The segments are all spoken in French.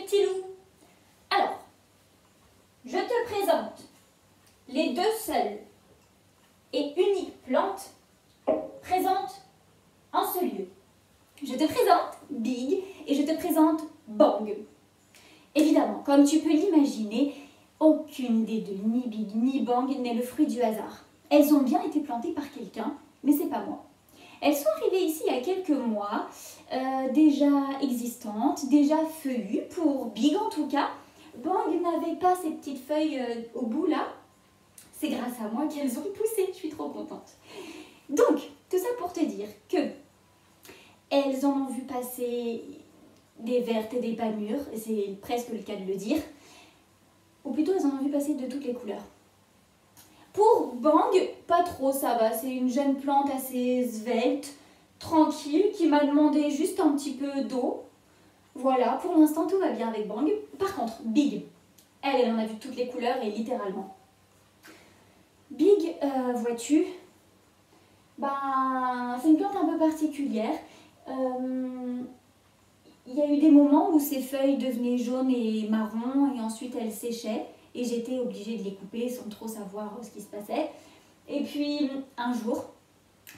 petits loups. Alors, je te présente les deux seules et uniques plantes présentes en ce lieu. Je te présente Big et je te présente Bang. Évidemment, comme tu peux l'imaginer, aucune des deux, ni Big ni Bang, n'est le fruit du hasard. Elles ont bien été plantées par quelqu'un, mais c'est pas moi. Elles sont arrivées ici il y a quelques mois, déjà existantes, déjà feuillues, pour Big en tout cas. Bang n'avait pas ces petites feuilles au bout là. C'est grâce à moi qu'elles ont poussé, je suis trop contente. Donc, tout ça pour te dire que elles en ont vu passer des vertes et des pas mûres, c'est presque le cas de le dire. Ou plutôt, elles en ont vu passer de toutes les couleurs. Pour Bang, pas trop, ça va. C'est une jeune plante assez svelte, tranquille, qui m'a demandé juste un petit peu d'eau. Voilà, pour l'instant, tout va bien avec Bang. Par contre, Big, elle en a vu toutes les couleurs et littéralement. Big, vois-tu, c'est une plante un peu particulière. Il y a eu des moments où ses feuilles devenaient jaunes et marron et ensuite elles séchaient et j'étais obligée de les couper sans trop savoir ce qui se passait. Et puis un jour,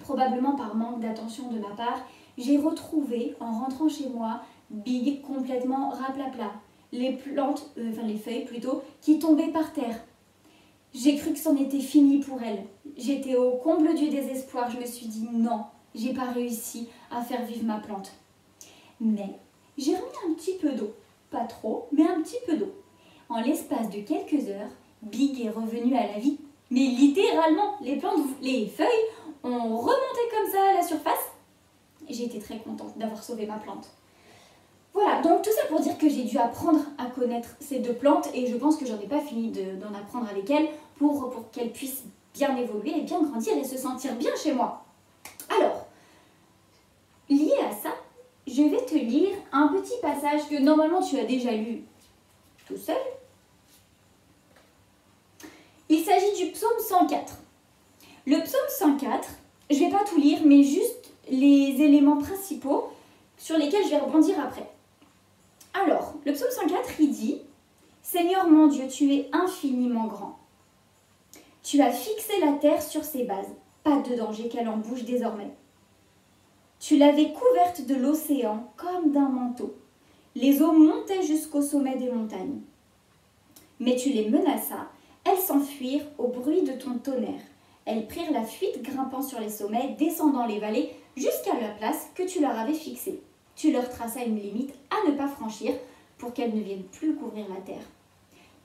probablement par manque d'attention de ma part, j'ai retrouvé en rentrant chez moi Big complètement raplapla, les feuilles plutôt, qui tombaient par terre. J'ai cru que c'en était fini pour elle. J'étais au comble du désespoir, je me suis dit non, j'ai pas réussi à faire vivre ma plante. Mais j'ai remis un petit peu d'eau, pas trop, mais un petit peu d'eau. En l'espace de quelques heures, Big est revenu à la vie. Mais littéralement, les feuilles ont remonté comme ça à la surface. J'ai été très contente d'avoir sauvé ma plante. Voilà, donc tout ça pour dire que j'ai dû apprendre à connaître ces deux plantes et je pense que j'en ai pas fini d'en apprendre avec elles pour qu'elles puissent bien évoluer et bien grandir et se sentir bien chez moi. Alors, lié à ça, je vais te lire un petit passage que normalement tu as déjà lu tout seul. Il s'agit du psaume 104. Le psaume 104, je ne vais pas tout lire, mais juste les éléments principaux sur lesquels je vais rebondir après. Alors, le psaume 104, il dit « Seigneur mon Dieu, tu es infiniment grand. Tu as fixé la terre sur ses bases. Pas de danger qu'elle en bouge désormais. Tu l'avais couverte de l'océan comme d'un manteau. Les eaux montaient jusqu'au sommet des montagnes. Mais tu les menaças, elles s'enfuirent au bruit de ton tonnerre. Elles prirent la fuite grimpant sur les sommets, descendant les vallées, jusqu'à la place que tu leur avais fixée. Tu leur traças une limite à ne pas franchir pour qu'elles ne viennent plus couvrir la terre.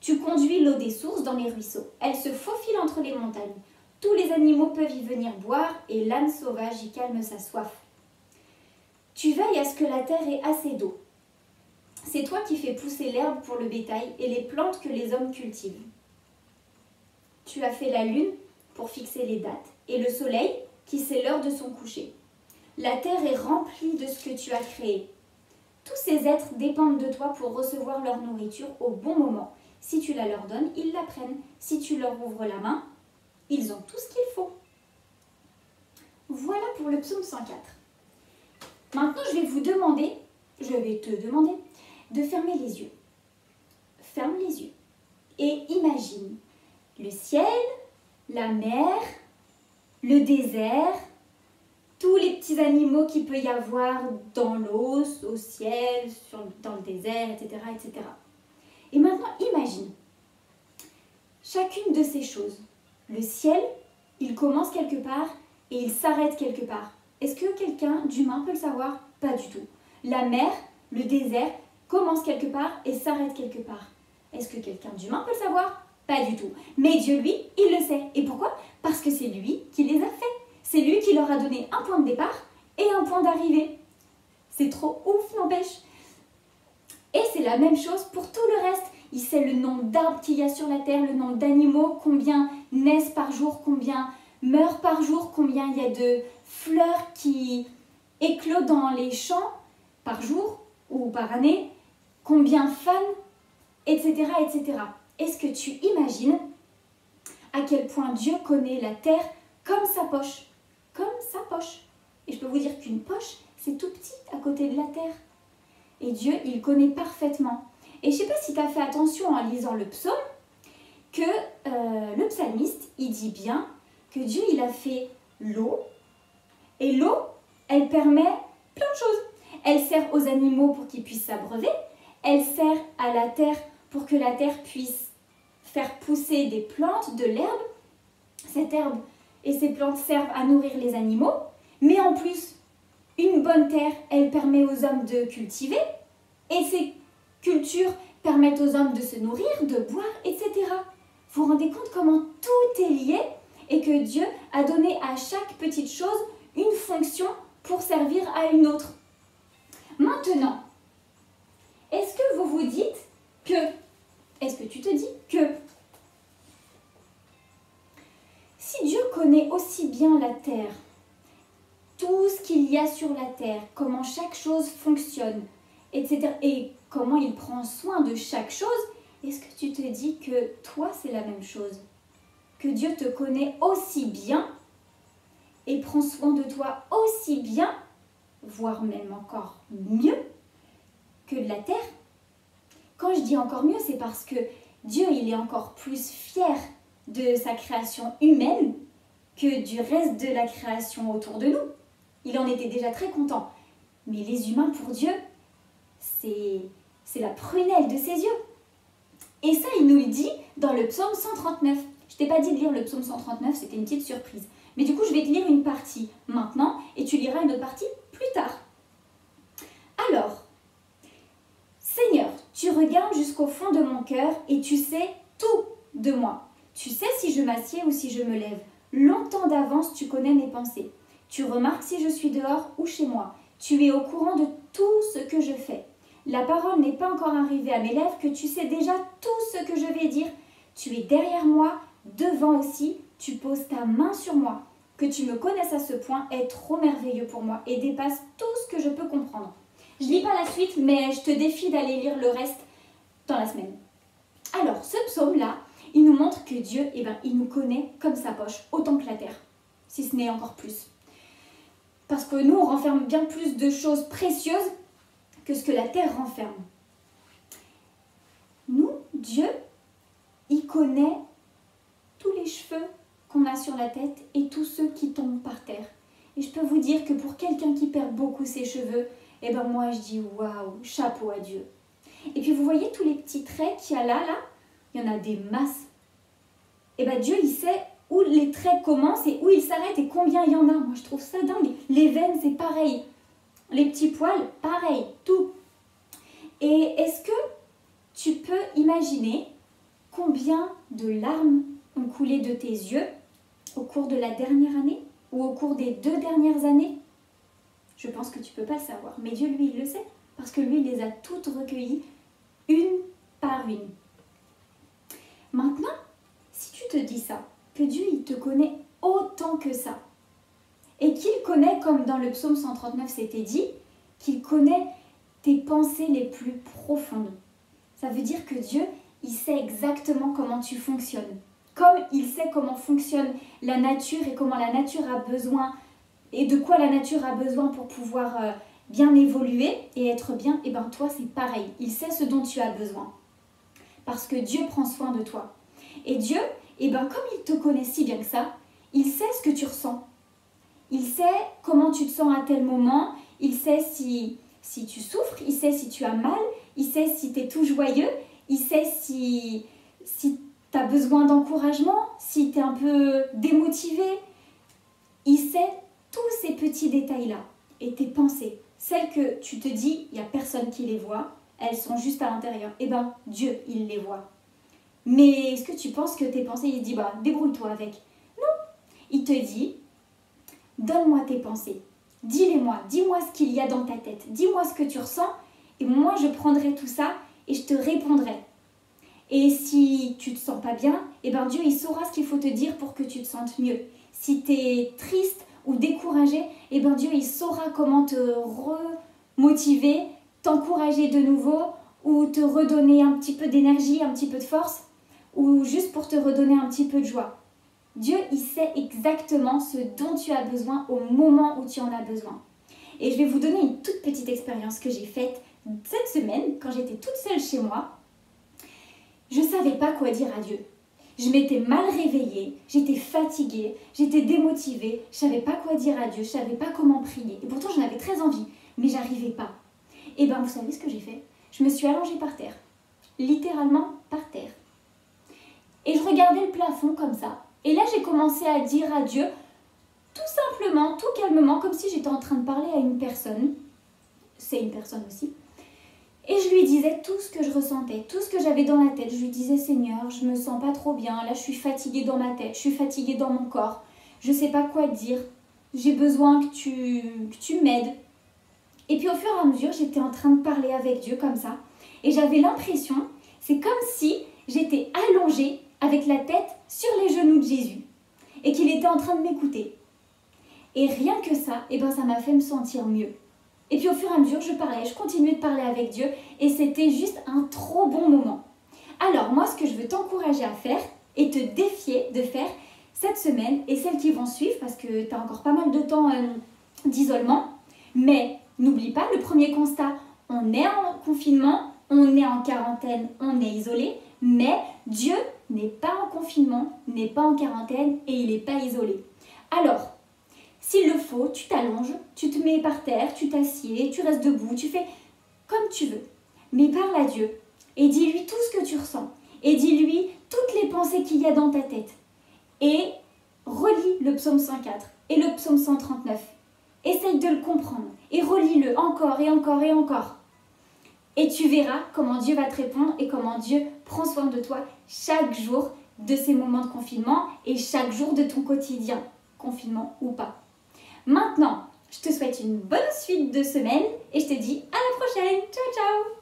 Tu conduis l'eau des sources dans les ruisseaux. Elle se faufile entre les montagnes. Tous les animaux peuvent y venir boire et l'âne sauvage y calme sa soif. Tu veilles à ce que la terre ait assez d'eau. C'est toi qui fais pousser l'herbe pour le bétail et les plantes que les hommes cultivent. Tu as fait la lune pour fixer les dates et le soleil qui sait l'heure de son coucher. La terre est remplie de ce que tu as créé. Tous ces êtres dépendent de toi pour recevoir leur nourriture au bon moment. Si tu la leur donnes, ils la prennent. Si tu leur ouvres la main, ils ont tout ce qu'il faut. Voilà pour le psaume 104. Maintenant, je vais te demander de fermer les yeux. Ferme les yeux et imagine le ciel, la mer, le désert, tous les petits animaux qu'il peut y avoir dans l'eau, au ciel, dans le désert, etc., etc. Et maintenant, imagine chacune de ces choses. Le ciel, il commence quelque part et il s'arrête quelque part. Est-ce que quelqu'un d'humain peut le savoir? Pas du tout. La mer, le désert, commence quelque part et s'arrête quelque part. Est-ce que quelqu'un d'humain peut le savoir? Pas du tout. Mais Dieu, lui, il le sait. Et pourquoi? Parce que c'est lui qui les a faits. C'est lui qui leur a donné un point de départ et un point d'arrivée. C'est trop ouf, n'empêche. Et c'est la même chose pour tout le reste. Il sait le nombre d'arbres qu'il y a sur la terre, le nombre d'animaux, combien naissent par jour, combien meurent par jour, combien il y a de fleurs qui éclosent dans les champs par jour ou par année, combien fanent, etc., etc. Est-ce que tu imagines à quel point Dieu connaît la terre comme sa poche? Comme sa poche. Et je peux vous dire qu'une poche, c'est tout petit à côté de la terre. Et Dieu, il connaît parfaitement. Et je ne sais pas si tu as fait attention en lisant le psaume, que le psalmiste, il dit bien que Dieu, il a fait l'eau. Et l'eau, elle permet plein de choses. Elle sert aux animaux pour qu'ils puissent s'abreuver. Elle sert à la terre pour que la terre puisse faire pousser des plantes, de l'herbe. Cette herbe et ces plantes servent à nourrir les animaux. Mais en plus, une bonne terre, elle permet aux hommes de cultiver. Et ces cultures permettent aux hommes de se nourrir, de boire, etc. Vous vous rendez compte comment tout est lié et que Dieu a donné à chaque petite chose une fonction pour servir à une autre. Maintenant, est-ce que vous vous dites que, est-ce que tu te dis que si Dieu connaît aussi bien la terre, tout ce qu'il y a sur la terre, comment chaque chose fonctionne, etc., et comment il prend soin de chaque chose, est-ce que tu te dis que toi, c'est la même chose? Que Dieu te connaît aussi bien et prend soin de toi aussi bien, voire même encore mieux que de la terre? Quand je dis encore mieux, c'est parce que Dieu, il est encore plus fier de sa création humaine que du reste de la création autour de nous. Il en était déjà très content. Mais les humains, pour Dieu, c'est la prunelle de ses yeux. Et ça, il nous le dit dans le psaume 139. Je t'ai pas dit de lire le psaume 139, c'était une petite surprise. Mais du coup, je vais te lire une partie maintenant et tu liras une autre partie plus tard. Alors, Seigneur, tu regardes jusqu'au fond de mon cœur et tu sais tout de moi. Tu sais si je m'assieds ou si je me lève. Longtemps d'avance, tu connais mes pensées. Tu remarques si je suis dehors ou chez moi. Tu es au courant de tout ce que je fais. La parole n'est pas encore arrivée à mes lèvres que tu sais déjà tout ce que je vais dire. Tu es derrière moi, devant aussi, tu poses ta main sur moi. Que tu me connaisses à ce point est trop merveilleux pour moi et dépasse tout ce que je peux comprendre. Je lis pas la suite, mais je te défie d'aller lire le reste dans la semaine. Alors, ce psaume-là, il nous montre que Dieu, il nous connaît comme sa poche, autant que la terre, si ce n'est encore plus. Parce que nous, on renferme bien plus de choses précieuses que ce que la terre renferme. Nous, Dieu, il connaît tous les cheveux qu'on a sur la tête et tous ceux qui tombent par terre. Et je peux vous dire que pour quelqu'un qui perd beaucoup ses cheveux, moi je dis waouh, chapeau à Dieu. Et puis vous voyez tous les petits traits qu'il y a là, il y en a des masses. Dieu, il sait où les traits commencent et où ils s'arrêtent et combien il y en a. Moi je trouve ça dingue. Les veines, c'est pareil. Les petits poils, pareil, tout. Et est-ce que tu peux imaginer combien de larmes ont coulé de tes yeux au cours de la dernière année ou au cours des 2 dernières années? Je pense que tu ne peux pas le savoir, mais Dieu, lui, il le sait, parce que lui, il les a toutes recueillies, une par une. Maintenant, si tu te dis ça, que Dieu, il te connaît autant que ça, et qu'il connaît, comme dans le psaume 139, c'était dit, qu'il connaît tes pensées les plus profondes. Ça veut dire que Dieu, il sait exactement comment tu fonctionnes. Comme il sait comment fonctionne la nature et comment la nature a besoin, et de quoi la nature a besoin pour pouvoir bien évoluer et être bien, toi c'est pareil. Il sait ce dont tu as besoin. Parce que Dieu prend soin de toi. Et Dieu, comme il te connaît si bien que ça, il sait ce que tu ressens. Il sait comment tu te sens à tel moment, il sait si tu souffres, il sait si tu as mal, il sait si tu es tout joyeux, il sait si tu as besoin d'encouragement, si tu es un peu démotivé. Il sait tous ces petits détails-là et tes pensées, celles que tu te dis, il n'y a personne qui les voit, elles sont juste à l'intérieur. Dieu, il les voit. Mais est-ce que tu penses que tes pensées, il se dit, débrouille-toi avec? Non, il te dit, donne-moi tes pensées, dis-les-moi, dis-moi ce qu'il y a dans ta tête, dis-moi ce que tu ressens, et moi je prendrai tout ça et je te répondrai. Et si tu te sens pas bien, Dieu, il saura ce qu'il faut te dire pour que tu te sentes mieux. Si tu es triste ou découragé, Dieu, il saura comment te remotiver, t'encourager de nouveau, ou te redonner un petit peu d'énergie, un petit peu de force, ou juste pour te redonner un petit peu de joie. Dieu, il sait exactement ce dont tu as besoin au moment où tu en as besoin. Et je vais vous donner une toute petite expérience que j'ai faite cette semaine, quand j'étais toute seule chez moi, je ne savais pas quoi dire à Dieu. Je m'étais mal réveillée, j'étais fatiguée, j'étais démotivée, je ne savais pas quoi dire à Dieu, je ne savais pas comment prier. Et pourtant, j'en avais très envie, mais j'arrivais pas. Et bien, vous savez ce que j'ai fait? Je me suis allongée par terre, littéralement par terre. Et je regardais le plafond comme ça. Et là, j'ai commencé à dire à Dieu, tout simplement, tout calmement, comme si j'étais en train de parler à une personne. C'est une personne aussi. Et je lui disais tout ce que je ressentais, tout ce que j'avais dans la tête. Je lui disais, Seigneur, je me sens pas trop bien. Là, je suis fatiguée dans ma tête, je suis fatiguée dans mon corps. Je sais pas quoi dire. J'ai besoin que tu m'aides. Et puis au fur et à mesure, j'étais en train de parler avec Dieu comme ça. Et j'avais l'impression, c'est comme si j'étais allongée avec la tête sur les genoux de Jésus. Et qu'il était en train de m'écouter. Et rien que ça, ça m'a fait me sentir mieux. Et puis au fur et à mesure, je continuais de parler avec Dieu et c'était juste un trop bon moment. Alors moi, ce que je veux t'encourager à faire et te défier de faire cette semaine et celles qui vont suivre, parce que tu as encore pas mal de temps d'isolement, mais n'oublie pas le premier constat, on est en confinement, on est en quarantaine, on est isolé, mais Dieu n'est pas en confinement, n'est pas en quarantaine et il n'est pas isolé. Alors, s'il le faut, tu t'allonges, tu te mets par terre, tu t'assieds, tu restes debout, tu fais comme tu veux. Mais parle à Dieu et dis-lui tout ce que tu ressens. Et dis-lui toutes les pensées qu'il y a dans ta tête. Et relis le psaume 104 et le psaume 139. Essaye de le comprendre et relis-le encore et encore et encore. Et tu verras comment Dieu va te répondre et comment Dieu prend soin de toi chaque jour de ces moments de confinement et chaque jour de ton quotidien, confinement ou pas. Maintenant, je te souhaite une bonne suite de semaine et je te dis à la prochaine. Ciao, ciao!